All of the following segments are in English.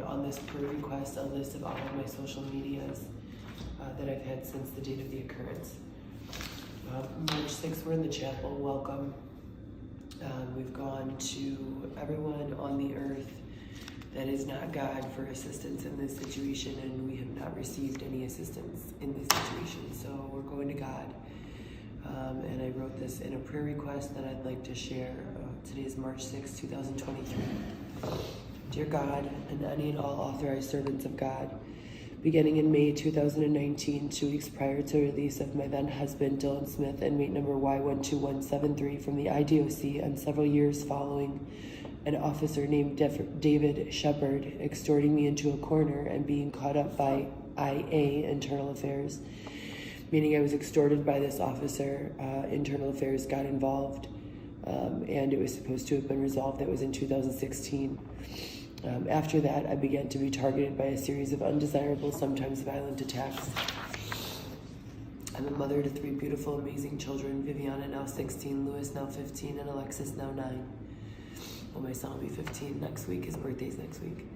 On this prayer request, a list of all of my social medias that I've had since the date of the occurrence. March 6th, we're in the chapel. Welcome. We've gone to everyone on the earth that is not God for assistance in this situation, and we have not received any assistance in this situation. So we're going to God. And I wrote this in a prayer request that I'd like to share. Today is March 6, 2023. Dear God, and any and all authorized servants of God, beginning in May 2019, 2 weeks prior to release of my then husband, Dylan Smith, inmate number Y12173 from the IDOC, and several years following, an officer named David Shepard extorting me into a corner and being caught up by IA, Internal Affairs, meaning I was extorted by this officer. Internal Affairs got involved, and it was supposed to have been resolved. That was in 2016. After that, I began to be targeted by a series of undesirable, sometimes violent attacks. I'm a mother to 3 beautiful, amazing children, Viviana now 16, Louis now 15, and Alexis now 9. Well, my son will be 15 next week. His birthday's next week.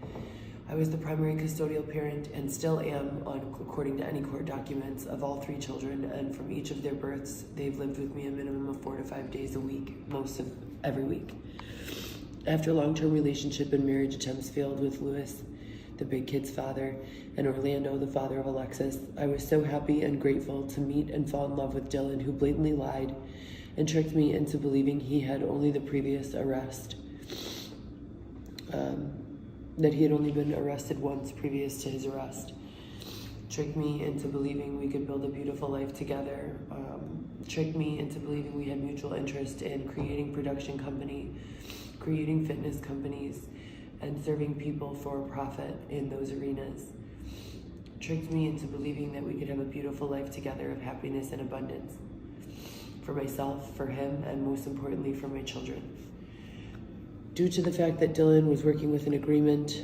I was the primary custodial parent and still am, according to any court documents, of all 3 children, and from each of their births, they've lived with me a minimum of 4 to 5 days a week, most of every week. After long-term relationship and marriage attempts failed with Louis, the big kid's father, and Orlando, the father of Alexis, I was so happy and grateful to meet and fall in love with Dylan, who blatantly lied and tricked me into believing he had only the previous arrest, that he had only been arrested once previous to his arrest. Tricked me into believing we could build a beautiful life together. Tricked me into believing we had mutual interest in creating production company, creating fitness companies, and serving people for profit in those arenas. Tricked me into believing that we could have a beautiful life together of happiness and abundance for myself, for him, and most importantly, for my children. Due to the fact that Dylan was working with an agreement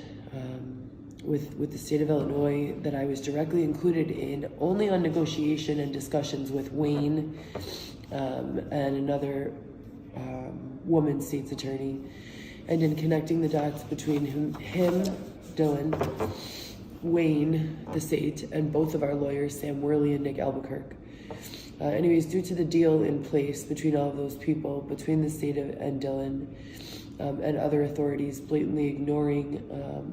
with the state of Illinois that I was directly included in, only on negotiation and discussions with Wayne and another woman state's attorney, and in connecting the dots between him, Dylan, Wayne, the state, and both of our lawyers, Sam Worley and Nick Albuquerque. Anyways, due to the deal in place between all of those people, between the state and Dylan, and other authorities blatantly ignoring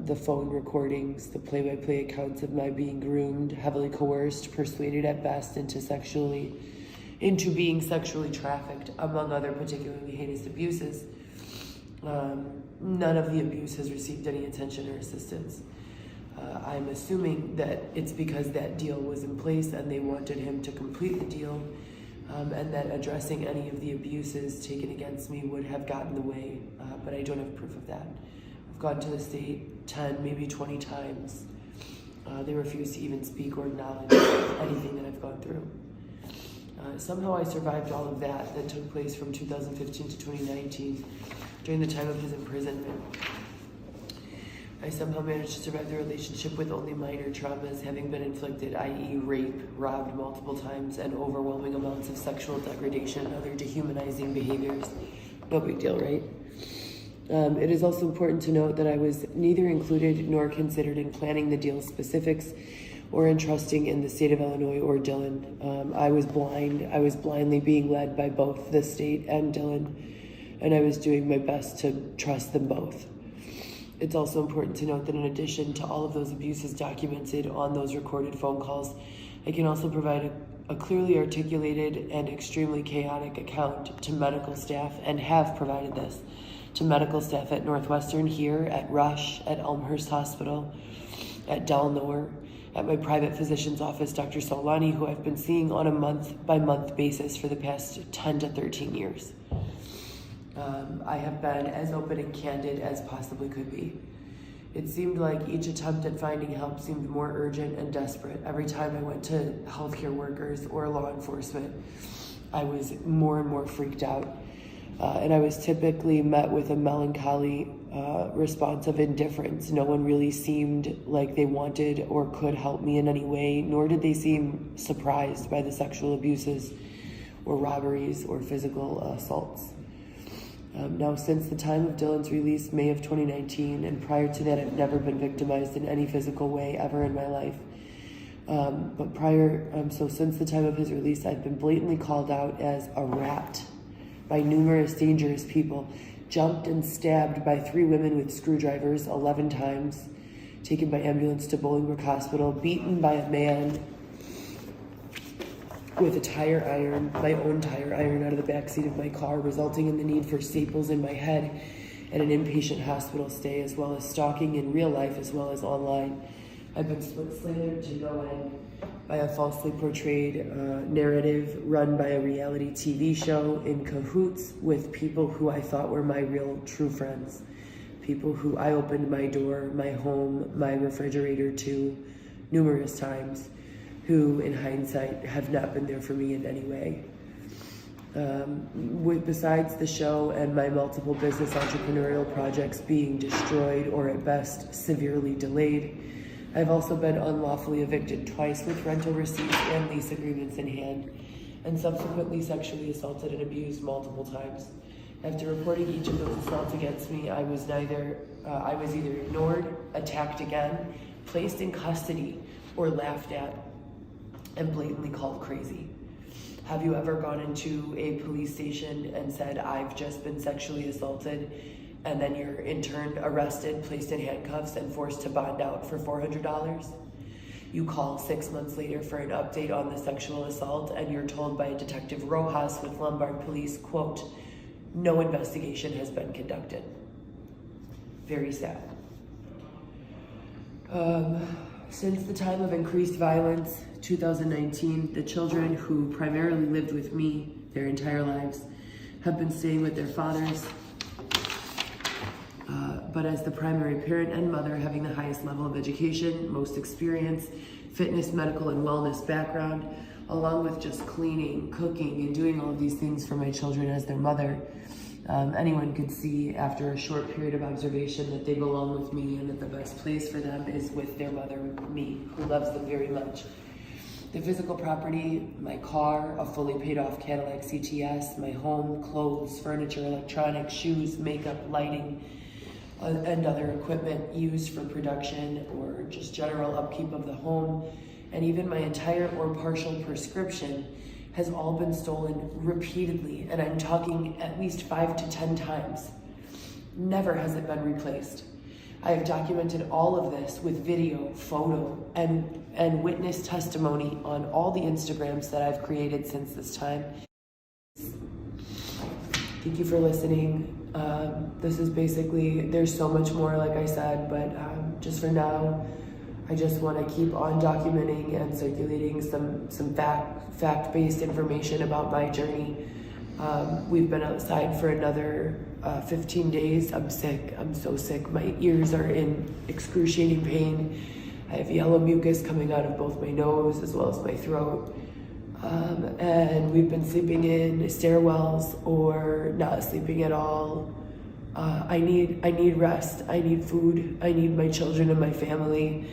the phone recordings, the play-by-play accounts of my being groomed, heavily coerced, persuaded at best into being sexually trafficked, among other particularly heinous abuses. None of the abuse has received any attention or assistance. I'm assuming that it's because that deal was in place and they wanted him to complete the deal, and that addressing any of the abuses taken against me would have gotten in the way, but I don't have proof of that. I've gone to the state 10, maybe 20 times. They refuse to even speak or acknowledge anything that I've gone through. Somehow I survived all of that took place from 2015 to 2019 during the time of his imprisonment. I somehow managed to survive the relationship with only minor traumas having been inflicted, i.e. rape, robbed multiple times, and overwhelming amounts of sexual degradation and other dehumanizing behaviors. No big deal, right? It is also important to note that I was neither included nor considered in planning the deal specifics or entrusting in the state of Illinois or Dylan. I was blind. I was blindly being led by both the state and Dylan, and I was doing my best to trust them both. It's also important to note that in addition to all of those abuses documented on those recorded phone calls, I can also provide a clearly articulated and extremely chaotic account to medical staff, and have provided this to medical staff at Northwestern here, at Rush, at Elmhurst Hospital, at Del Nor, at my private physician's office, Dr. Solani, who I've been seeing on a month-by-month basis for the past 10 to 13 years. I have been as open and candid as possibly could be. It seemed like each attempt at finding help seemed more urgent and desperate. Every time I went to healthcare workers or law enforcement, I was more and more freaked out. And I was typically met with a melancholy response of indifference. No one really seemed like they wanted or could help me in any way, nor did they seem surprised by the sexual abuses or robberies or physical assaults. Now, since the time of Dylan's release, May of 2019, and prior to that, I've never been victimized in any physical way ever in my life. So since the time of his release, I've been blatantly called out as a rat by numerous dangerous people, jumped and stabbed by 3 women with screwdrivers 11 times, taken by ambulance to Bolingbrook Hospital, beaten by a man with a tire iron, my own tire iron, out of the backseat of my car, resulting in the need for staples in my head and an inpatient hospital stay, as well as stalking in real life as well as online. I've been slandered to no end by a falsely portrayed narrative run by a reality TV show in cahoots with people who I thought were my real true friends. People who I opened my door, my home, my refrigerator to numerous times, who in hindsight have not been there for me in any way. Besides the show and my multiple business entrepreneurial projects being destroyed or at best severely delayed, I've also been unlawfully evicted twice with rental receipts and lease agreements in hand, and subsequently sexually assaulted and abused multiple times. After reporting each of those assaults against me, I was either ignored, attacked again, placed in custody, or laughed at and blatantly called crazy. Have you ever gone into a police station and said, I've just been sexually assaulted, and then you're in turn arrested, placed in handcuffs, and forced to bond out for $400? You call 6 months later for an update on the sexual assault, and you're told by Detective Rojas with Lombard Police, quote, no investigation has been conducted. Very sad. Since the time of increased violence, 2019, the children who primarily lived with me their entire lives have been staying with their fathers, but as the primary parent and mother, having the highest level of education, most experience, fitness, medical, and wellness background, along with just cleaning, cooking, and doing all of these things for my children as their mother, anyone could see after a short period of observation that they belong with me and that the best place for them is with their mother, me, who loves them very much. The physical property, my car, a fully paid off Cadillac CTS, my home, clothes, furniture, electronics, shoes, makeup, lighting, and other equipment used for production or just general upkeep of the home, and even my entire or partial prescription has all been stolen repeatedly, and I'm talking at least 5 to 10 times. Never has it been replaced. I have documented all of this with video, photo, and witness testimony on all the Instagrams that I've created since this time. Thank you for listening. This is basically, there's so much more, like I said, but just for now, I just want to keep on documenting and circulating some fact-based information about my journey. We've been outside for another 15 days. I'm sick. I'm so sick. My ears are in excruciating pain. I have yellow mucus coming out of both my nose as well as my throat. And we've been sleeping in stairwells or not sleeping at all. I need rest. I need food. I need my children and my family.